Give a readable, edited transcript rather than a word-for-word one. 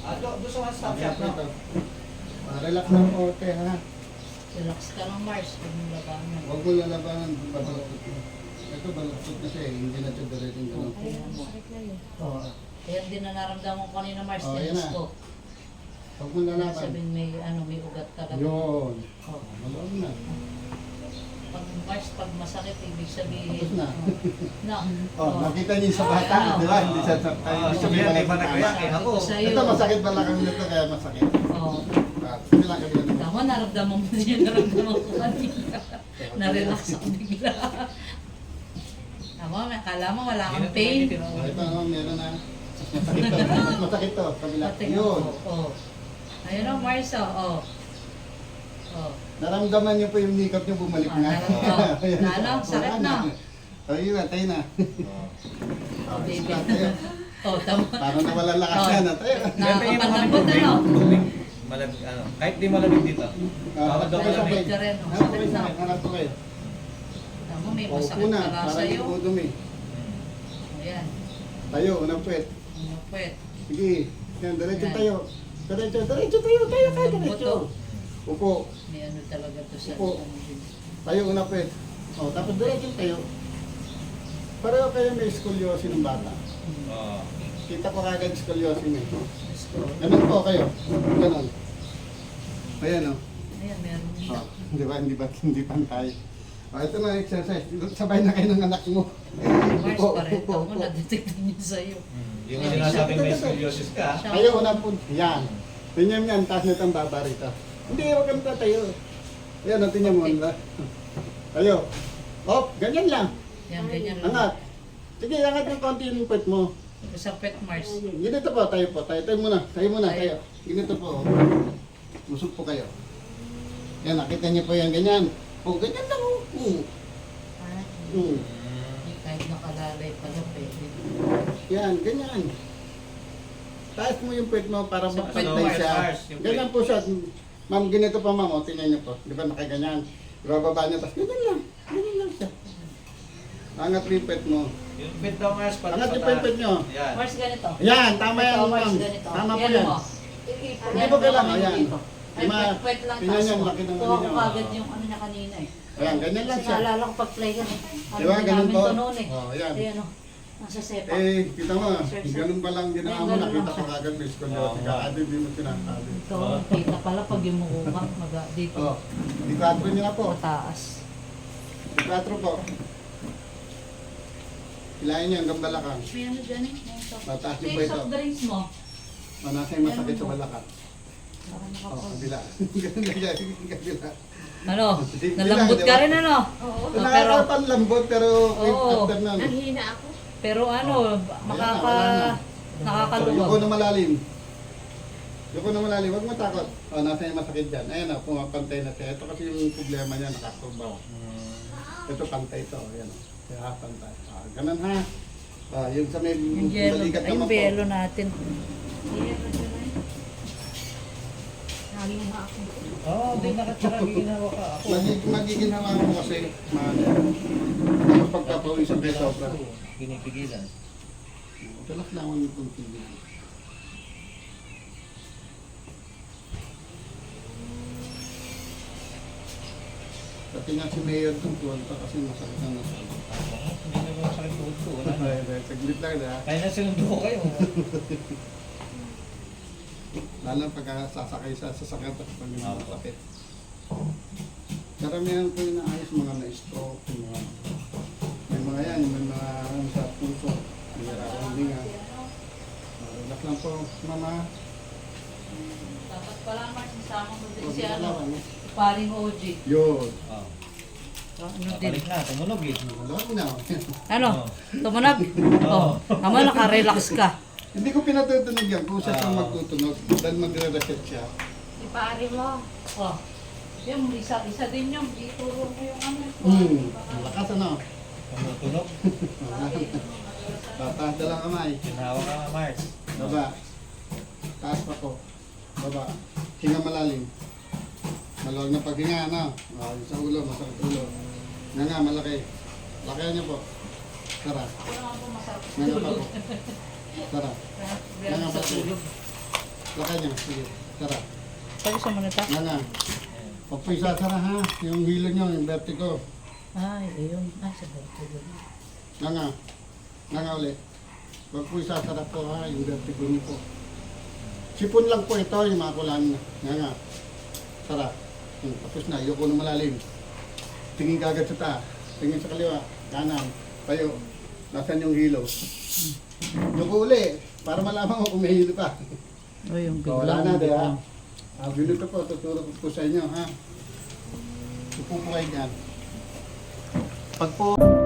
Doon sa one stop shop, Ito, no? ito. Relax ng konti, ha? Relax ka lang, Mars. Huwag mo labanan. Huwag mo lalabanan, babalakot mo. Ito, balakot na siya eh. Hindi na siya direteng ganun. Ayan mo. Oo. Kaya din na naramdaman ko kanina, Mars. Oh, yan Tinis na. ko. Huwag mo lalaban. Sabihin may ugat talaga. Yun. Oh. Malawag na. Pag Mars, pag masakit, ibig sabihin. Tapos na. No. Oh, nakita niyo sa bata, di ba? Hindi siya sa tayo. Ibig sabihin, di ba nagreact? Ako. Ito, masakit balakang nito kaya masakit. Oh. Sige lang kami na. Tama, naramdaman mo din yung naramdaman ko kanina. Na-relax ako bigla. Tama, akala mo wala kang pain. Oh, ito naman, meron na. Masakit to. Mas masakit to. Kabila. Yun. Oh. Ayun o, Mars, oh. Oh. Naramdaman niyo po yung nikap niyo bumalik na. Ayan. Ano, sakit na. Oh, yun na, tayo na. Oh, Baby. isa tayo. Oh, tama. Parang nawalan lakas Oh. yan, tayo. Nakakapalambot ano? Malamig, kahit di malamig dito. Bawal daw Malamig malamig. ka rin. Hanap Sakit kayo, na. hanap ko kayo. Tama, may O, masakit una, pala para hindi sa'yo. po dumi. Ayan. Tayo, unang puwet. Pwet. Sige, yan, diretso Yan. tayo. Diretso tayo, tayo, diretso. Buto. Upo, May ano talaga to sa Opo. ano din. tayo unang puwet. O, tapos diretso tayo. Pareho kayo may scoliosis ng bata. Oo. Kita ko kagad scoliosis niya. Let's go. Ganun po kayo. Ganun. Ayan o. Ayan, meron niya. Oh, di ba? Hindi pantay. O, ito na exercise. Sabay na kayo ng anak mo. Mars Upo, pa rin. upo, Tama, upo. na-detect niya sa'yo. Yung sinasabing may scoliosis ka. Tayo unang punto. Yan. Tingnan yan, taas nito ang baba rito. Hindi, huwag kang tatayo. Ayan, tingnan mo. Diba? Tayo. Op, ganyan lang. Yan, ganyan lang. Angat. Sige, angat ng konti yung pet mo. Sa pet, Mars. Ganito po, tayo po. Tayo muna. Tayo muna, Tayo. tayo. Ganito po. Musog po kayo. Yan, nakita niyo po yan, ganyan. Oh, ganyan lang. Mm. Kahit nakalalay pala, pwede. Yan, ganyan. Taas mo yung pet mo para Sa makapantay pet, siya. Mars, yung Ganyan po siya. Ma'am, ganito pa ma'am. O, tingnan niyo po. Di ba nakaganyan? Ibababa niyo, tapos ganyan lang. Ganyan lang siya. Angat mo yung pet mo. Yung pet daw, Mars, pati Angat yung pet niyo. Yan. Mars, ganito. Yan, tama yan Ito, Mars, ma'am. ganito. Tama po Yan yan. mo. Hindi po kailangan. Ayan. Ay, pwet lang Tingnan taas niyo, mo. laki ng Kuha ano ko niyo. kagad yung ano niya kanina eh. Ayan, ganyan lang Kasi siya. naalala ko pag-play ka eh. Di ba, ganun namin po? to noon eh. Oh, ayan. Ayan o. Nasa sepa. Eh, kita mo, Sir, sir. ganun pa lang ginawa mo, Ganun lang nakita ko siya. kagad may scoliosis. Kaya hindi mo sinasabi. Ito, kita pala pag yumukuha. Dito. Oh, di 4 niyo na po. Mataas. Di 4 po. Hilahin niyo hanggang balakang. May ano dyan eh. Mataas yung May pweto. soft drinks mo. Manasa yung masakit sa balakang. Baka Oh, nakapag... kabila. Ganun lang yan, kabila. Ano? Di- Nalambot di ka ba? rin ano? Oo. Pero, Nakakapan lambot pero Oo. after na. Nanghina ako. pero ano, makaka... wala na. Yuko Nakakaluwag. na malalim. Yuko na malalim, huwag matakot. Oh, nasa yung masakit dyan. Ayan o, pumapantay na siya. Ito kasi yung problema niya, nakaturbaw. Ito pantay ito, ayan o. Kaya pantay. Ah, ganun ha. Ah, yung sa may Yung yelo, balikat yung naman po. yelo natin. Nanghina ako. Oo, di nakatsaka ginawa ka ako. Magiging hawa ko kasi tapos pagkapawisan kayo sobra. Pinipigilan. Relax lang ako yung tingin. Pati nga si Mayor dun, tuwan pa kasi masakit na nasa. Hindi na ba sakit tuhod ko? Wala na. Saglit lang na. Kaya na sinundo ko kayo. Lalo pagka sasakay sa sasakyan at pag masakit. Karamihan po yung naayos mga na-stroke, may mga yan, may mga sa puso, may narawang nga. Relax lang po, mama. Dapat pala naman sasama mo din Huwag si na ano, lang, paring OG. Yun. Oo. Ano din? Balik na, tumunog eh. Alam mo na. Ano? Tumunog? Oo. Tama, naka-relax ka. Hindi ko pinatutunog yan kung siya siyang Ah. magtutunog dahil magre-reset siya. Ipari mo. Oh. Yung isa din yung ituro mo yung ano. Malakas ano? Tumutunog. Taas na lang kamay. Ginawa ka nga, Mars. Baba. Taas pa po. Baba. Hinga malalim. Maluwag na paghinga, ano? Yung sa ulo, masakit ulo. Nga nga, malaki. Lakayan niyo po. Tara. Ano nga po masarap Nga nga pa po. Tara. Meron sa tulog. Lakay niya. Sige. Sara. Pwede siya muna ta? Nga nga. Huwag po isasara ha. Yung hilo nyo, yung vertigo. Ay, ayun. Ay, sa vertigo. Nga nga. Nga nga ulit. Huwag po isasara po ha. Yung vertigo nyo po. Sipon lang po ito, yung mga kulan. Nga nga. Sara. Tapos na. Ayoko na malalim. Tingin kagad sa taas. Tingin sa kaliwa. Kanan. Tayo. Nasaan yung hilo? Yuko uli. Para malaman mo kung may hilo pa. O, yung Wala biglang. na, di ba? Bilog ko po, tuturo ko po sa inyo, ha? Upo po kayo dyan. Pag po...